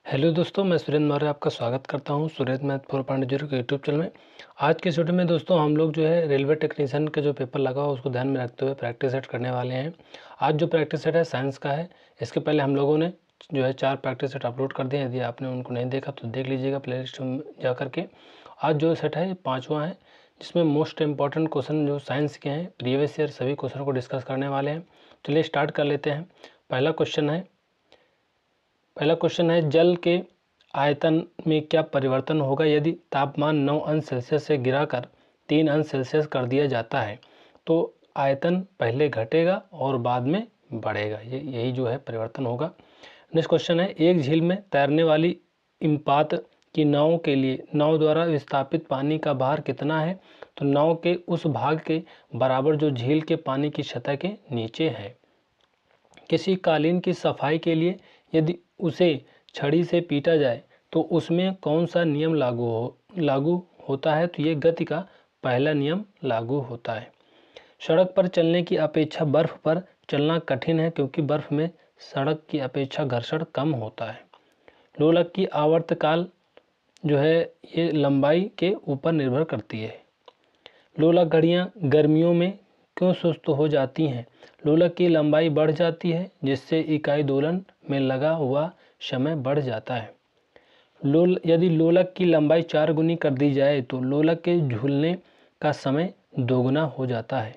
Hello दोस्तों, मैं सुरेंद्र मौर्य आपका स्वागत करता हूं सुरेंद्र मैथ 4.0 के यूट्यूब चैनल में। आज के वीडियो में दोस्तों हम लोग जो है रेलवे टेक्नीशियन का जो पेपर लगा हो उसको ध्यान में रखते हुए प्रैक्टिस सेट करने वाले हैं। आज जो प्रैक्टिस सेट है साइंस का है। इसके पहले हम लोगों ने जो है 4 प्रैक्टिस सेट अपलोड कर दिए हैं। यदि आपने उनको नहीं देखा तो देख लीजिएगा प्ले लिस्ट में जा करके। आज जो सेट है 5वां है, जिसमें मोस्ट इंपॉर्टेंट क्वेश्चन जो साइंस के हैं प्रीवियस ईयर सभी क्वेश्चन को डिस्कस करने वाले हैं। चलिए स्टार्ट कर लेते हैं। पहला क्वेश्चन है जल के आयतन में क्या परिवर्तन होगा यदि तापमान 9 अंश सेल्सियस से गिराकर 3 अंश सेल्सियस कर दिया जाता है। तो आयतन पहले घटेगा और बाद में बढ़ेगा, यही जो है परिवर्तन होगा। नेक्स्ट क्वेश्चन है एक झील में तैरने वाली इम्पात की नाव के लिए नाव द्वारा विस्थापित पानी का भार कितना है। तो नाव के उस भाग के बराबर जो झील के पानी की सतह के नीचे है। किसी कालीन की सफाई के लिए यदि उसे छड़ी से पीटा जाए तो उसमें कौन सा नियम लागू होता है। तो ये गति का पहला नियम लागू होता है। सड़क पर चलने की अपेक्षा बर्फ पर चलना कठिन है क्योंकि बर्फ में सड़क की अपेक्षा घर्षण कम होता है। लोलक की आवर्तकाल जो है ये लंबाई के ऊपर निर्भर करती है। लोलक घड़ियाँ गर्मियों में क्यों सुस्त हो जाती हैं। लोलक की लंबाई बढ़ जाती है जिससे इकाई दोलन में लगा हुआ समय बढ़ जाता है। यदि लोलक की लंबाई 4 गुनी कर दी जाए तो लोलक के झूलने का समय दोगुना हो जाता है।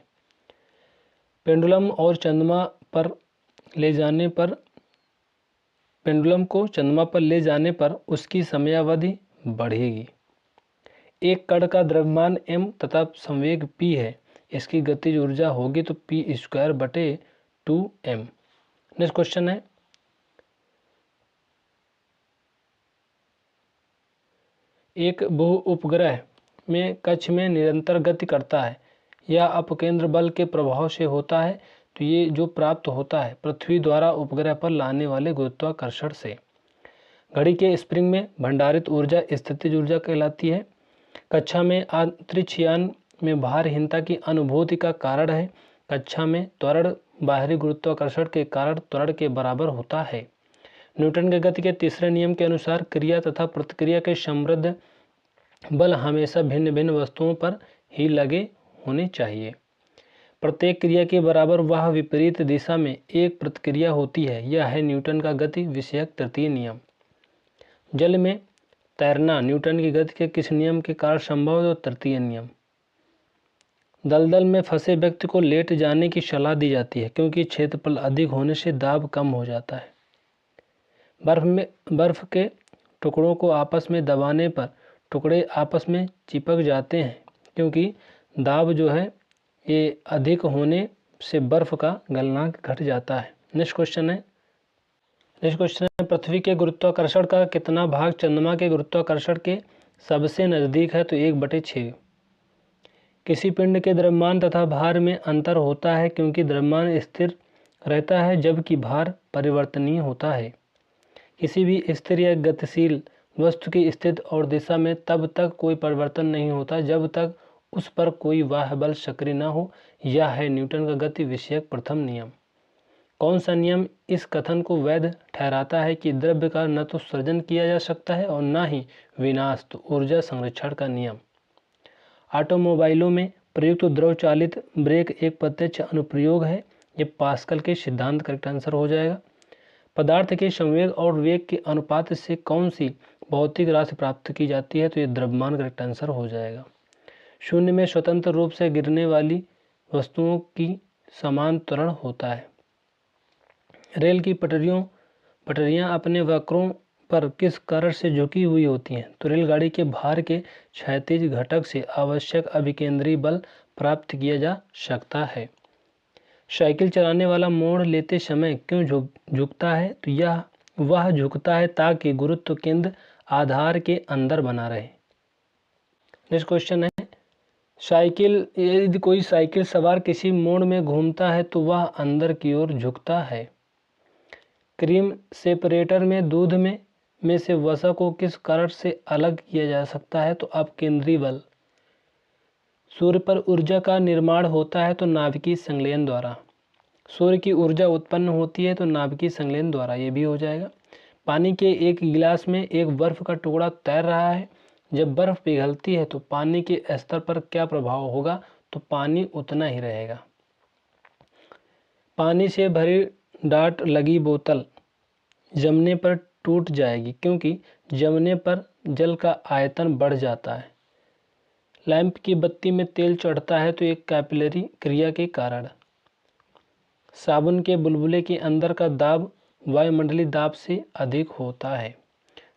पेंडुलम को चंद्रमा पर ले जाने पर उसकी समयावधि बढ़ेगी। एक कण का द्रव्यमान m तथा संवेग p है। इसकी गतिज ऊर्जा होगी तो p²/2m। नेक्स्ट क्वेश्चन है एक बहु उपग्रह में कक्ष में निरंतर गति करता है या अपकेंद्र बल के प्रभाव से होता है। तो ये जो प्राप्त होता है पृथ्वी द्वारा उपग्रह पर लाने वाले गुरुत्वाकर्षण से। घड़ी के स्प्रिंग में भंडारित ऊर्जा स्थितिज ऊर्जा कहलाती है। कक्षा में अंतरिक्षयान में भारहीनता की अनुभूति का कारण है। कक्षा में त्वरण बाहरी गुरुत्वाकर्षण के कारण त्वरण के बराबर होता है। न्यूटन के गति के तीसरे नियम के अनुसार क्रिया तथा प्रतिक्रिया के समृद्ध बल हमेशा भिन्न भिन्न वस्तुओं पर ही लगे होने चाहिए। प्रत्येक क्रिया के बराबर वह विपरीत दिशा में एक प्रतिक्रिया होती है। यह है न्यूटन का गति विषयक तृतीय नियम। जल में तैरना न्यूटन की गति के किस नियम के कारण संभव है। तो तृतीय नियम। दलदल में फंसे व्यक्ति को लेट जाने की सलाह दी जाती है क्योंकि क्षेत्रफल अधिक होने से दाब कम हो जाता है। बर्फ के टुकड़ों को आपस में दबाने पर टुकड़े आपस में चिपक जाते हैं क्योंकि दाब जो है ये अधिक होने से बर्फ का गलनांक घट जाता है। नेक्स्ट क्वेश्चन है पृथ्वी के गुरुत्वाकर्षण का कितना भाग चंद्रमा के गुरुत्वाकर्षण के सबसे नज़दीक है। तो 1/6। किसी पिंड के द्रव्यमान तथा भार में अंतर होता है क्योंकि द्रव्यमान स्थिर रहता है जबकि भार परिवर्तनीय होता है। किसी भी स्थिर या गतिशील वस्तु की स्थिति और दिशा में तब तक कोई परिवर्तन नहीं होता जब तक उस पर कोई बाह्य बल सक्रिय न हो। यह है न्यूटन का गति विषयक प्रथम नियम। कौन सा नियम इस कथन को वैध ठहराता है कि द्रव्य का न तो सृजन किया जा सकता है और न ही विनाश। तो ऊर्जा संरक्षण का नियम। ऑटोमोबाइलों में प्रयुक्त द्रव चालित ब्रेक एक प्रत्यक्ष अनुप्रयोग है। ये पास्कल के सिद्धांत करेक्ट आंसर हो जाएगा। पदार्थ के संवेग और वेग के अनुपात से कौन सी भौतिक राशि प्राप्त की जाती है। तो ये द्रव्यमान करेक्ट आंसर हो जाएगा। शून्य में स्वतंत्र रूप से गिरने वाली वस्तुओं की समान त्वरण होता है। रेल की पटरियां अपने वक्रों पर किस कारण से झुकी हुई होती हैं। तो रेलगाड़ी के भार के क्षैतिज घटक से आवश्यक अभिकेंद्री बल प्राप्त किया जा सकता है। साइकिल चलाने वाला मोड़ लेते समय क्यों झुकता है। तो वह झुकता है ताकि गुरुत्व केंद्र आधार के अंदर बना रहे। नेक्स्ट क्वेश्चन है यदि कोई साइकिल सवार किसी मोड़ में घूमता है तो वह अंदर की ओर झुकता है। क्रीम सेपरेटर में दूध में से वसा को किस कारण से अलग किया जा सकता है। तो अपकेंद्री बल। सूर्य पर ऊर्जा का निर्माण होता है तो नाभिकीय संलयन द्वारा। सूर्य की ऊर्जा उत्पन्न होती है तो नाभिकीय संलयन द्वारा। ये भी हो जाएगा। पानी के एक गिलास में एक बर्फ का टुकड़ा तैर रहा है। जब बर्फ पिघलती है तो पानी के स्तर पर क्या प्रभाव होगा? तो पानी उतना ही रहेगा। पानी से भरी डाट लगी बोतल जमने पर टूट जाएगी, क्योंकि जमने पर जल का आयतन बढ़ जाता है। लैंप की बत्ती में तेल चढ़ता है तो एक कैपिलरी क्रिया के कारण। साबुन के बुलबुले के अंदर का दाब वायुमंडलीय दाब से अधिक होता है।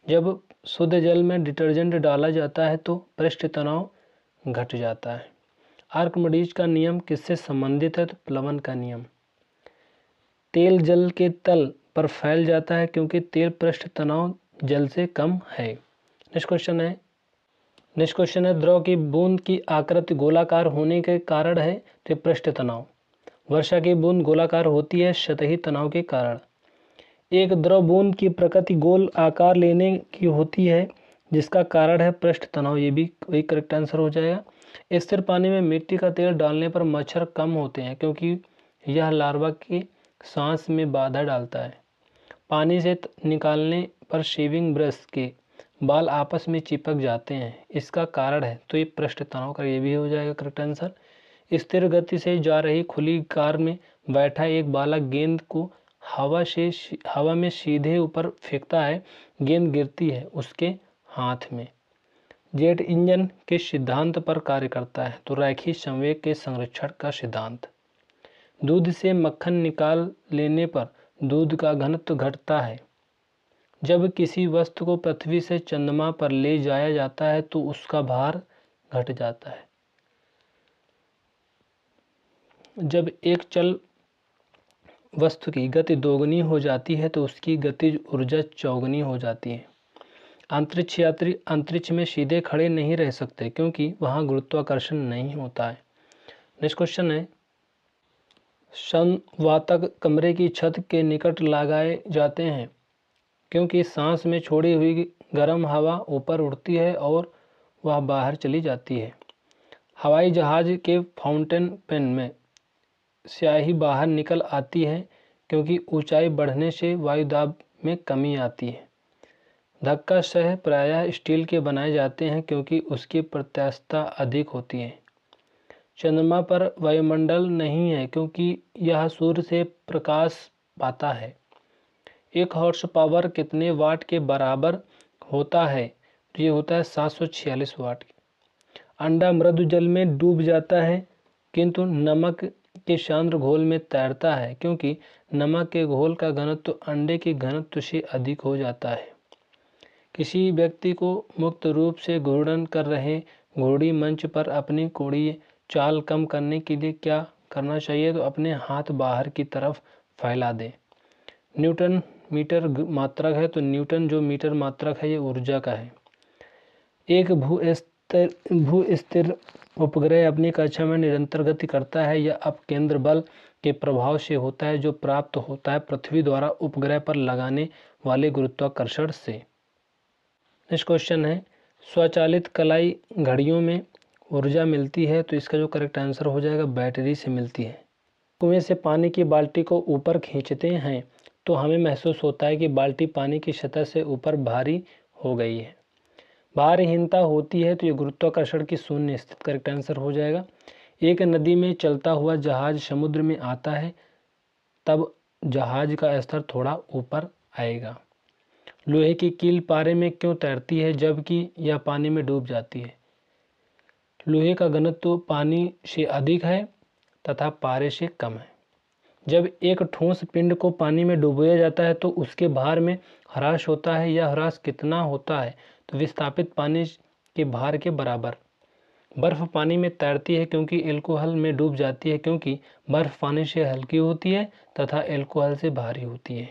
जब शुद्ध जल में डिटर्जेंट डाला जाता है तो पृष्ठ तनाव घट जाता है। आर्किमिडीज का नियम किससे संबंधित है? तो प्लवन का नियम। तेल जल के तल पर फैल जाता है क्योंकि तेल पृष्ठ तनाव जल से कम है। नेक्स्ट क्वेश्चन है द्रव की बूंद की आकृति गोलाकार होने के कारण है तो पृष्ठ तनाव। वर्षा की बूंद गोलाकार होती है सतही तनाव के कारण। एक द्रव बूंद की प्रकृति गोल आकार लेने की होती है जिसका कारण है पृष्ठ तनाव। ये भी वही करेक्ट आंसर हो जाएगा। स्थिर पानी में मिट्टी का तेल डालने पर मच्छर कम होते हैं क्योंकि यह लार्वा की सांस में बाधा डालता है। पानी से निकालने पर शेविंग ब्रश के बाल आपस में चिपक जाते हैं, इसका कारण है तो ये पृष्ठ तनाव का, ये भी हो जाएगा करेक्ट आंसर। स्थिर गति से जा रही खुली कार में बैठा एक बालक गेंद को हवा में सीधे ऊपर फेंकता है। गेंद गिरती है उसके हाथ में। जेट इंजन के सिद्धांत पर कार्य करता है तो रैखिक संवेग के संरक्षण का सिद्धांत। दूध से मक्खन निकाल लेने पर दूध का घनत्व घटता है। जब किसी वस्तु को पृथ्वी से चंद्रमा पर ले जाया जाता है तो उसका भार घट जाता है। जब एक चल वस्तु की गति दोगुनी हो जाती है तो उसकी गतिज ऊर्जा चौगुनी हो जाती है। अंतरिक्ष यात्री अंतरिक्ष में सीधे खड़े नहीं रह सकते क्योंकि वहां गुरुत्वाकर्षण नहीं होता है। नेक्स्ट क्वेश्चन है संवातक कमरे की छत के निकट लगाए जाते हैं क्योंकि सांस में छोड़ी हुई गर्म हवा ऊपर उड़ती है और वह बाहर चली जाती है। हवाई जहाज के फाउंटेन पेन में स्याही बाहर निकल आती है क्योंकि ऊंचाई बढ़ने से वायुदाब में कमी आती है। धक्का सह प्रायः स्टील के बनाए जाते हैं क्योंकि उसकी प्रत्यास्थता अधिक होती है। चंद्रमा पर वायुमंडल नहीं है क्योंकि यह सूर्य से प्रकाश पाता है। एक हॉर्स पावर कितने वाट के बराबर होता है? तो ये होता है 746 वाट। अंडा मृदु जल में डूब जाता है किंतु नमक के सांद्र घोल में तैरता है क्योंकि नमक के घोल का घनत्व अंडे के घनत्व से अधिक हो जाता है। किसी व्यक्ति को मुक्त रूप से घूर्णन कर रहे घोड़ी मंच पर अपनी कोणीय चाल कम करने के लिए क्या करना चाहिए? तो अपने हाथ बाहर की तरफ फैला दें। न्यूटन मीटर मात्रक है तो न्यूटन जो मीटर मात्रक है ये ऊर्जा का है। एक भू स्थिर उपग्रह अपनी कक्षा में निरंतर गति करता है या अपकेंद्र बल के प्रभाव से होता है जो प्राप्त होता है पृथ्वी द्वारा उपग्रह पर लगाने वाले गुरुत्वाकर्षण से। नेक्स्ट क्वेश्चन है स्वचालित कलाई घड़ियों में ऊर्जा मिलती है तो इसका जो करेक्ट आंसर हो जाएगा बैटरी से मिलती है। कुएं से पानी की बाल्टी को ऊपर खींचते हैं तो हमें महसूस होता है कि बाल्टी पानी की सतह से ऊपर भारी हो गई है। भारहीनता होती है तो ये गुरुत्वाकर्षण की शून्य स्थिति करेक्ट आंसर हो जाएगा। एक नदी में चलता हुआ जहाज समुद्र में आता है तब जहाज का स्तर थोड़ा ऊपर आएगा। लोहे की कील पारे में क्यों तैरती है जबकि यह पानी में डूब जाती है? लोहे का घनत्व पानी से अधिक है तथा पारे से कम है। जब एक ठोस पिंड को पानी में डुबोया जाता है तो उसके भार में ह्रास होता है। यह ह्रास कितना होता है? तो विस्थापित पानी के भार के बराबर। बर्फ पानी में तैरती है क्योंकि एल्कोहल में डूब जाती है क्योंकि बर्फ पानी से हल्की होती है तथा एल्कोहल से भारी होती है।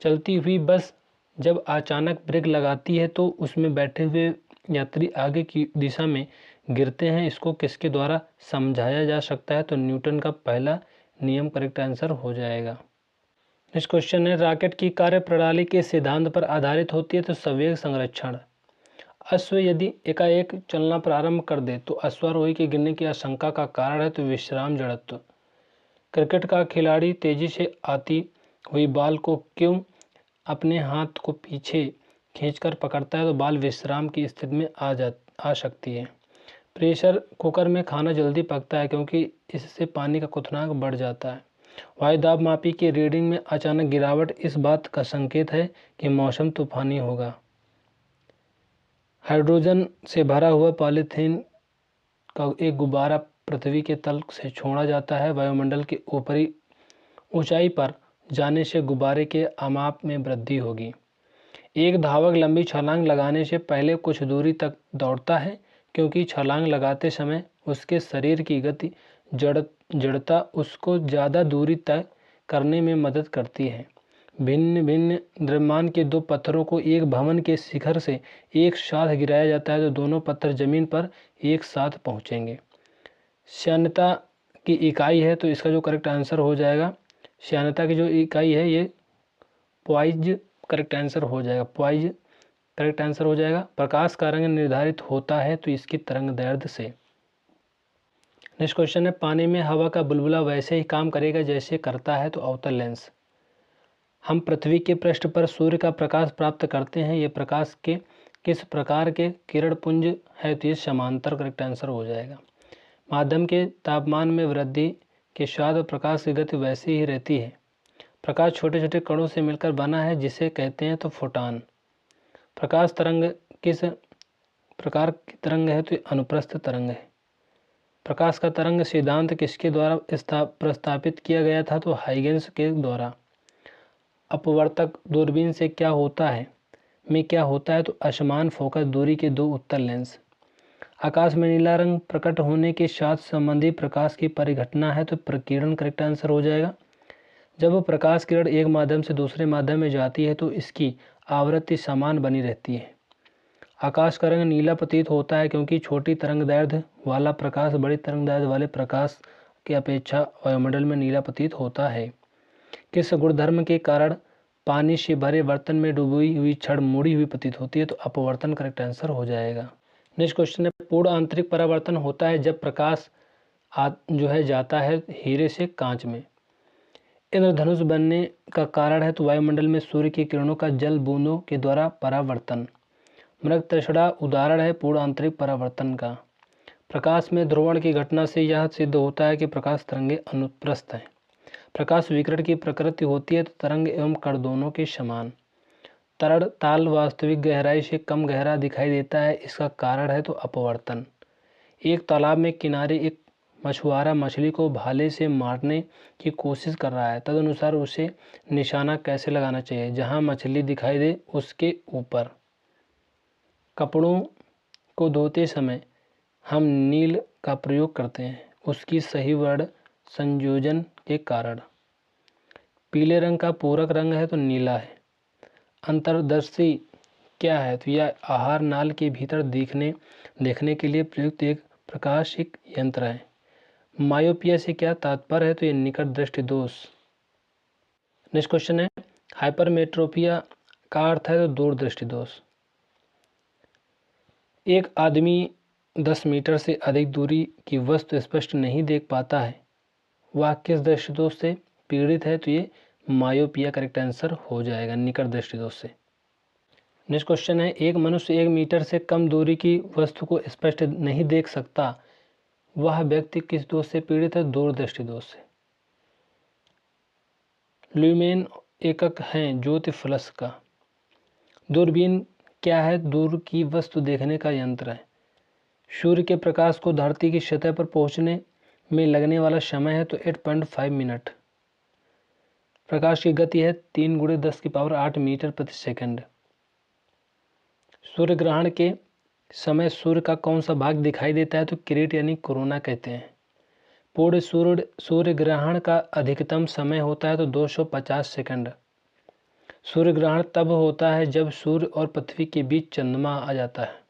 चलती हुई बस जब अचानक ब्रेक लगाती है तो उसमें बैठे हुए यात्री आगे की दिशा में गिरते हैं। इसको किसके द्वारा समझाया जा सकता है? तो न्यूटन का पहला नियम करेक्ट आंसर हो जाएगा। नेक्स्ट क्वेश्चन है रॉकेट की कार्य प्रणाली के सिद्धांत पर आधारित होती है तो संवेग संरक्षण। अश्व यदि एकाएक चलना प्रारंभ कर दे तो अश्वारोही के गिरने की आशंका का कारण है तो विश्राम जड़त्व। क्रिकेट का खिलाड़ी तेजी से आती हुई बॉल को क्यों अपने हाथ को पीछे खींचकर पकड़ता है तो बाल विश्राम की स्थिति में आ सकती है। प्रेशर कुकर में खाना जल्दी पकता है क्योंकि इससे पानी का क्वथनांक बढ़ जाता है। वायु दाब मापी की रीडिंग में अचानक गिरावट इस बात का संकेत है कि मौसम तूफानी होगा। हाइड्रोजन से भरा हुआ पॉलीथीन का एक गुब्बारा पृथ्वी के तल से छोड़ा जाता है। वायुमंडल की ऊपरी ऊंचाई पर जाने से गुब्बारे के आमाप में वृद्धि होगी। एक धावक लंबी छलांग लगाने से पहले कुछ दूरी तक दौड़ता है क्योंकि छलांग लगाते समय उसके शरीर की गति जड़ता उसको ज़्यादा दूरी तय करने में मदद करती है। भिन्न भिन्न द्रव्यमान के दो पत्थरों को एक भवन के शिखर से एक साथ गिराया जाता है तो दोनों पत्थर जमीन पर एक साथ पहुंचेंगे। श्यानता की इकाई है तो इसका जो करेक्ट आंसर हो जाएगा, श्यानता की जो इकाई है ये पॉइज करेक्ट आंसर हो जाएगा। पॉइज करेक्ट आंसर हो जाएगा। प्रकाश का रंग निर्धारित होता है तो इसकी तरंग दैर्ध्य से। नेक्स्ट क्वेश्चन है, पानी में हवा का बुलबुला वैसे ही काम करेगा जैसे करता है तो अवतल लेंस। हम पृथ्वी के पृष्ठ पर सूर्य का प्रकाश प्राप्त करते हैं। ये प्रकाश के किस प्रकार के किरण पुंज है तो ये समांतर करेक्ट आंसर हो जाएगा। माध्यम के तापमान में वृद्धि के साथ प्रकाश की गति वैसी ही रहती है। प्रकाश छोटे छोटे कणों से मिलकर बना है जिसे कहते हैं तो फोटॉन। प्रकाश तरंग किस प्रकार की तरंग है तो अनुप्रस्थ तरंग है। प्रकाश का तरंग सिद्धांत किसके द्वारा प्रस्तावित किया गया था तो हाइगेंस के द्वारा। अपवर्तक दूरबीन से क्या होता है तो असमान फोकस दूरी के दो उत्तल लेंस। आकाश में नीला रंग प्रकट होने के साथ संबंधित प्रकाश की परिघटना है तो प्रकीर्णन करेक्ट आंसर हो जाएगा। जब प्रकाश किरण एक माध्यम से दूसरे माध्यम में जाती है तो इसकी आवृत्ति समान बनी रहती है। आकाश का रंग नीला प्रतीत होता है क्योंकि छोटी तरंगदैर्ध्य वाला प्रकाश बड़ी तरंगदैर्ध्य वाले प्रकाश की अपेक्षा वायुमंडल में नीला प्रतीत होता है। किस गुणधर्म के कारण पानी से भरे बर्तन में डूबी हुई छड़ मुड़ी हुई प्रतीत होती है तो अपवर्तन करेक्ट आंसर हो जाएगा। नेक्स्ट क्वेश्चन है, पूर्ण आंतरिक परावर्तन होता है जब प्रकाश जाता है हीरे से कांच में। इंद्रधनुष बनने का कारण है तो वायुमंडल में सूर्य की किरणों का जल बूंदों के द्वारा परावर्तन। मृग तृष्णा उदाहरण है पूर्ण आंतरिक परावर्तन का। प्रकाश में ध्रुवण की घटना से यह सिद्ध होता है कि प्रकाश तरंगे अनुप्रस्थ हैं। प्रकाश विकिरण की प्रकृति होती है तो तरंग एवं कण दोनों के समान। तरल ताल वास्तविक गहराई से कम गहरा दिखाई देता है, इसका कारण है तो अपवर्तन। एक तालाब में किनारे एक मछुआरा मछली को भाले से मारने की कोशिश कर रहा है। तदनुसार उसे निशाना कैसे लगाना चाहिए? जहां मछली दिखाई दे उसके ऊपर। कपड़ों को धोते समय हम नील का प्रयोग करते हैं उसकी सही वर्ण संयोजन के कारण। पीले रंग का पूरक रंग है तो नीला है। अंतर्दर्शी क्या है तो यह आहार नाल के भीतर देखने के लिए प्रयुक्त एक प्रकाशिक यंत्र है। मायोपिया से क्या तात्पर्य है तो ये निकट दृष्टि दोष। नेक्स्ट क्वेश्चन है, हाइपरमेट्रोपिया का अर्थ है तो दूर दृष्टि दोष। एक आदमी 10 मीटर से अधिक दूरी की वस्तु स्पष्ट नहीं देख पाता है, वह किस दृष्टि दोष से पीड़ित है तो ये मायोपिया करेक्ट आंसर हो जाएगा, निकट दृष्टि दोष से। नेक्स्ट क्वेश्चन है, एक मनुष्य 1 मीटर से कम दूरी की वस्तु को स्पष्ट नहीं देख सकता, वह व्यक्ति किस दोष से पीड़ित है? दूर दृष्टि दोष से। ल्यूमेन एकक है ज्योति फ्लक्स का। दूरबीन क्या है? दूर की वस्तु देखने का यंत्र है। सूर्य के प्रकाश को धरती की सतह पर पहुंचने में लगने वाला समय है तो 8.5 मिनट। प्रकाश की गति है 3 × 10⁸ मीटर प्रति सेकंड। सूर्य ग्रहण के समय सूर्य का कौन सा भाग दिखाई देता है तो किरीट यानी कोरोना कहते हैं। पूर्ण सूर्य ग्रहण का अधिकतम समय होता है तो 250 सेकंड। सूर्य ग्रहण तब होता है जब सूर्य और पृथ्वी के बीच चंद्रमा आ जाता है।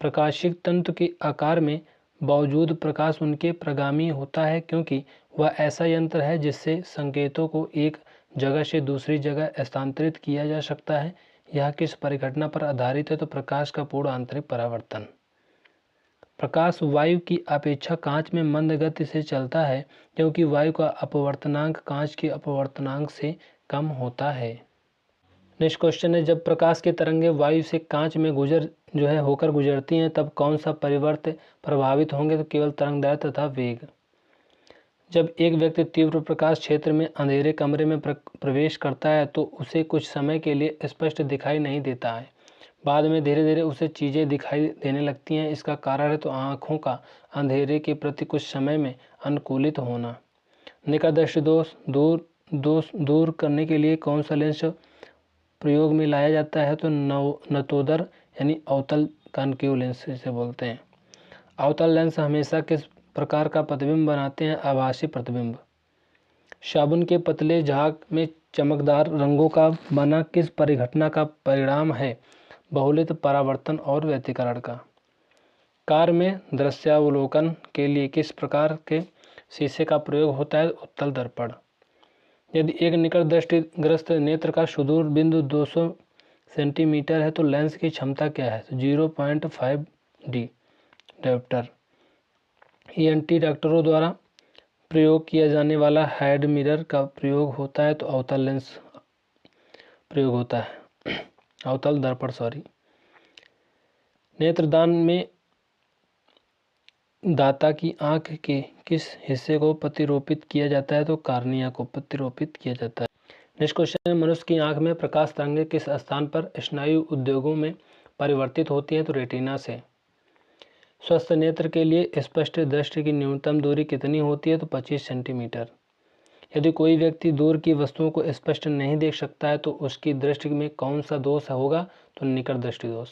प्रकाशिक तंतु के आकार में बावजूद प्रकाश उनके प्रगामी होता है क्योंकि वह ऐसा यंत्र है जिससे संकेतों को एक जगह से दूसरी जगह स्थानांतरित किया जा सकता है। यह किस परिघटना पर आधारित है तो प्रकाश का पूर्ण आंतरिक परावर्तन। प्रकाश वायु की अपेक्षा कांच में मंद गति से चलता है क्योंकि वायु का अपवर्तनांक कांच के अपवर्तनांक से कम होता है। नेक्स्ट क्वेश्चन है, जब प्रकाश की तरंगें वायु से कांच में होकर गुजरती हैं तब कौन सा परिवर्त प्रभावित होंगे? तो केवल तरंगदैर्घ्य तथा वेग। जब एक व्यक्ति तीव्र प्रकाश क्षेत्र में अंधेरे कमरे में प्रवेश करता है तो उसे कुछ समय के लिए स्पष्ट दिखाई नहीं देता है, बाद में धीरे धीरे उसे चीज़ें दिखाई देने लगती हैं। इसका कारण है तो आँखों का अंधेरे के प्रति कुछ समय में अनुकूलित होना। निकट दृष्टि दोष दूर करने के लिए कौन सा लेंस प्रयोग में लाया जाता है? तो नतोदर यानी अवतल कॉन्केव लेंस इसे बोलते हैं। अवतल लेंस हमेशा किस प्रकार का प्रतिबिंब बनाते हैं? आभासी प्रतिबिंब। साबुन के पतले झाग में चमकदार रंगों का बना किस परिघटना का परिणाम है? बहुलित परावर्तन और व्यतिकरण का। कार में दृश्यावलोकन के लिए किस प्रकार के शीशे का प्रयोग होता है? उत्तल दर्पण। यदि एक निकट दृष्टिग्रस्त नेत्र का सुदूर बिंदु 200 सेंटीमीटर है तो लेंस की क्षमता क्या है? तो 0.5 डी डायोप्टर। ईएनटी डॉक्टरों द्वारा प्रयोग किया जाने वाला हेड मिरर का प्रयोग होता है तो अवतल लेंस प्रयोग होता है, अवतल दर्पण नेत्रदान में दाता की आंख के किस हिस्से को प्रतिरोपित किया जाता है? तो कार्निया को प्रतिरोपित किया जाता है। नेक्स्ट क्वेश्चन है, मनुष्य की आंख में प्रकाश तरंगें किस स्थान पर स्नायु उद्योगों में परिवर्तित होती हैं? तो रेटिना से। स्वस्थ नेत्र के लिए स्पष्ट दृष्टि की न्यूनतम दूरी कितनी होती है? तो 25 सेंटीमीटर। यदि कोई व्यक्ति दूर की वस्तुओं को स्पष्ट नहीं देख सकता है तो उसकी दृष्टि में कौन सा दोष होगा? तो निकट दृष्टि दोष।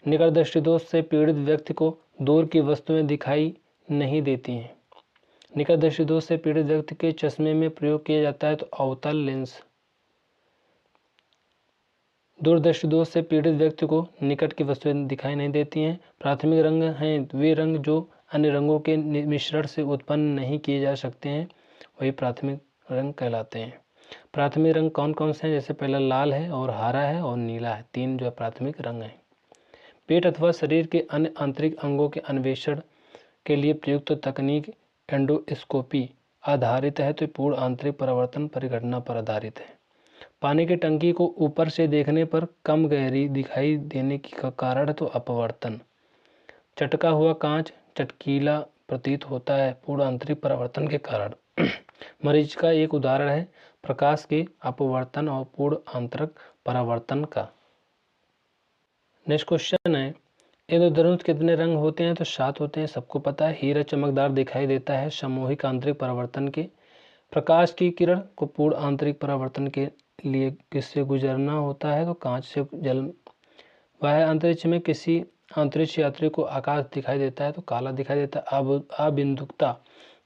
निकट दृष्टि दोष से पीड़ित व्यक्ति को दूर की वस्तुएं दिखाई नहीं देती हैं। निकट दृष्टि दोष से पीड़ित व्यक्ति के चश्मे में प्रयोग किया जाता है तो अवतल लेंस। दूरदृष्टि दोष से पीड़ित व्यक्ति को निकट की वस्तुएं दिखाई नहीं देती हैं। प्राथमिक रंग हैं वे रंग जो अन्य रंगों के मिश्रण से उत्पन्न नहीं किए जा सकते हैं, वही प्राथमिक रंग कहलाते हैं। प्राथमिक रंग कौन कौन से हैं? जैसे पहला लाल है और हरा है और नीला है, तीन जो है प्राथमिक रंग हैं। पेट अथवा शरीर के अन्य आंतरिक अंगों के अन्वेषण के लिए प्रयुक्त तकनीक एंडोस्कोपी आधारित है तो पूर्ण आंतरिक परावर्तन परिघटना पर आधारित है। पानी की टंकी को ऊपर से देखने पर कम गहरी दिखाई देने का कारण है तो अपवर्तन। चटका हुआ कांच चटकीला प्रतीत होता है पूर्ण आंतरिक परावर्तन के कारण। मरीज का एक उदाहरण है प्रकाश के अपवर्तन और पूर्ण आंतरिक परावर्तन का। नेक्स्ट क्वेश्चन है, इंद्रधनुष कितने रंग होते हैं? तो 7 होते हैं, सबको पता है। हीरा चमकदार दिखाई देता है सामूहिक आंतरिक परावर्तन के। प्रकाश की किरण को पूर्ण आंतरिक परावर्तन के लिए किससे गुजरना होता है? तो कांच से जल। वह अंतरिक्ष में किसी अंतरिक्ष यात्री को आकाश दिखाई देता है तो काला दिखाई देता है। अब अबिंदुकता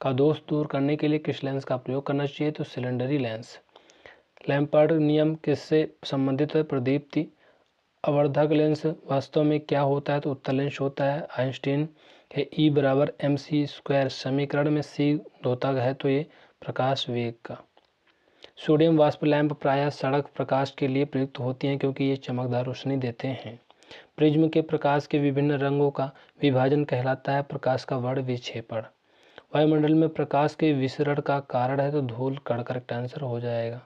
का दोष दूर करने के लिए किस लेंस का प्रयोग करना चाहिए? तो सिलेंडरी लेंस। लैम्पर्ट नियम किससे संबंधित है? प्रदीप्ति। अवर्धक लेंस वास्तव में क्या होता है? तो उत्तल लेंस होता है। आइंस्टीन के E बराबर mc² समीकरण में c होता है तो ये प्रकाश वेग का। सोडियम वाष्प लैंप प्रायः सड़क प्रकाश के लिए प्रयुक्त होती हैं क्योंकि ये चमकदार रोशनी देते हैं। प्रिज्म के प्रकाश के विभिन्न रंगों का विभाजन कहलाता है प्रकाश का वर्ण विक्षेपण। वायुमंडल में प्रकाश के विसरण का कारण है तो धूल कण करेक्ट आंसर हो जाएगा।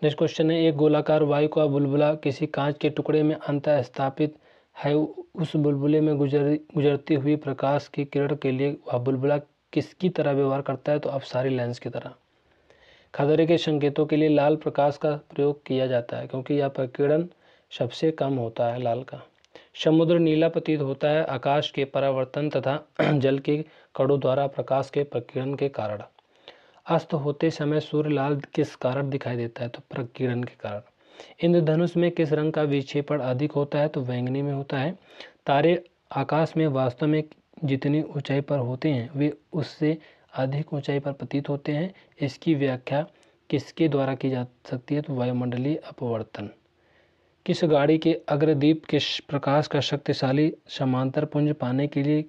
नेक्स्ट क्वेश्चन है, एक गोलाकार वायु का बुलबुला किसी कांच के टुकड़े में अंतः स्थापित है। उस बुलबुले में गुजरती हुई प्रकाश की किरण के लिए वह बुलबुला किसकी तरह व्यवहार करता है? तो अपसारी लेंस की तरह। खतरे के संकेतों के लिए लाल प्रकाश का प्रयोग किया जाता है क्योंकि यह प्रकीर्णन सबसे कम होता है लाल का। समुद्र नीला प्रतीत होता है आकाश के परावर्तन तथा जल के कणों द्वारा प्रकाश के प्रकीर्णन के कारण। अस्त होते समय सूर्य लाल किस कारण दिखाई देता है? तो प्रकीर्णन के कारण। इंद्रधनुष में किस रंग का विक्षेपण अधिक होता है? तो बैंगनी में होता है। तारे आकाश में वास्तव में जितनी ऊंचाई पर होते हैं वे उससे अधिक ऊंचाई पर प्रतीत होते हैं। इसकी व्याख्या किसके द्वारा की जा सकती है? तो वायुमंडलीय अपवर्तन। किस गाड़ी के अग्रदीप के प्रकाश का शक्तिशाली समांतर पुंज पाने के लिए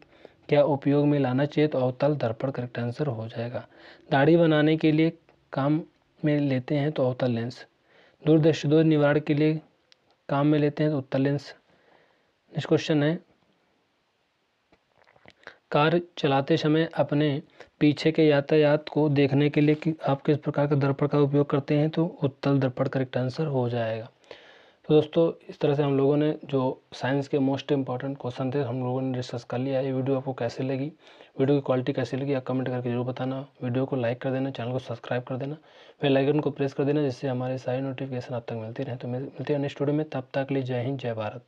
क्या उपयोग में लाना चाहिए? तो अवतल दर्पण करेक्ट आंसर हो जाएगा। दाढ़ी बनाने के लिए काम में लेते हैं तो अवतल लेंस। दूरदृष्टि दोष निवारण के लिए काम में लेते हैं तो उत्तल लेंस। नेक्स्ट क्वेश्चन है, कार चलाते समय अपने पीछे के यातायात को देखने के लिए कि आप किस प्रकार का दर्पण का उपयोग करते हैं, तो उत्तल दर्पण करेक्ट आंसर हो जाएगा। तो दोस्तों इस तरह से हम लोगों ने जो साइंस के मोस्ट इंपॉर्टेंट क्वेश्चन थे हम लोगों ने डिस्कस कर लिया। ये वीडियो आपको कैसे लगी, वीडियो की क्वालिटी कैसी लगी, आप कमेंट करके जरूर बताना। वीडियो को लाइक कर देना, चैनल को सब्सक्राइब कर देना, बेल आइकन को प्रेस कर देना, जिससे हमारे सारी नोटिफिकेशन आप तक मिलती रहे। तो मिलते हैं नेक्स्ट वीडियो में, तब तक के लिए जय हिंद, जय भारत।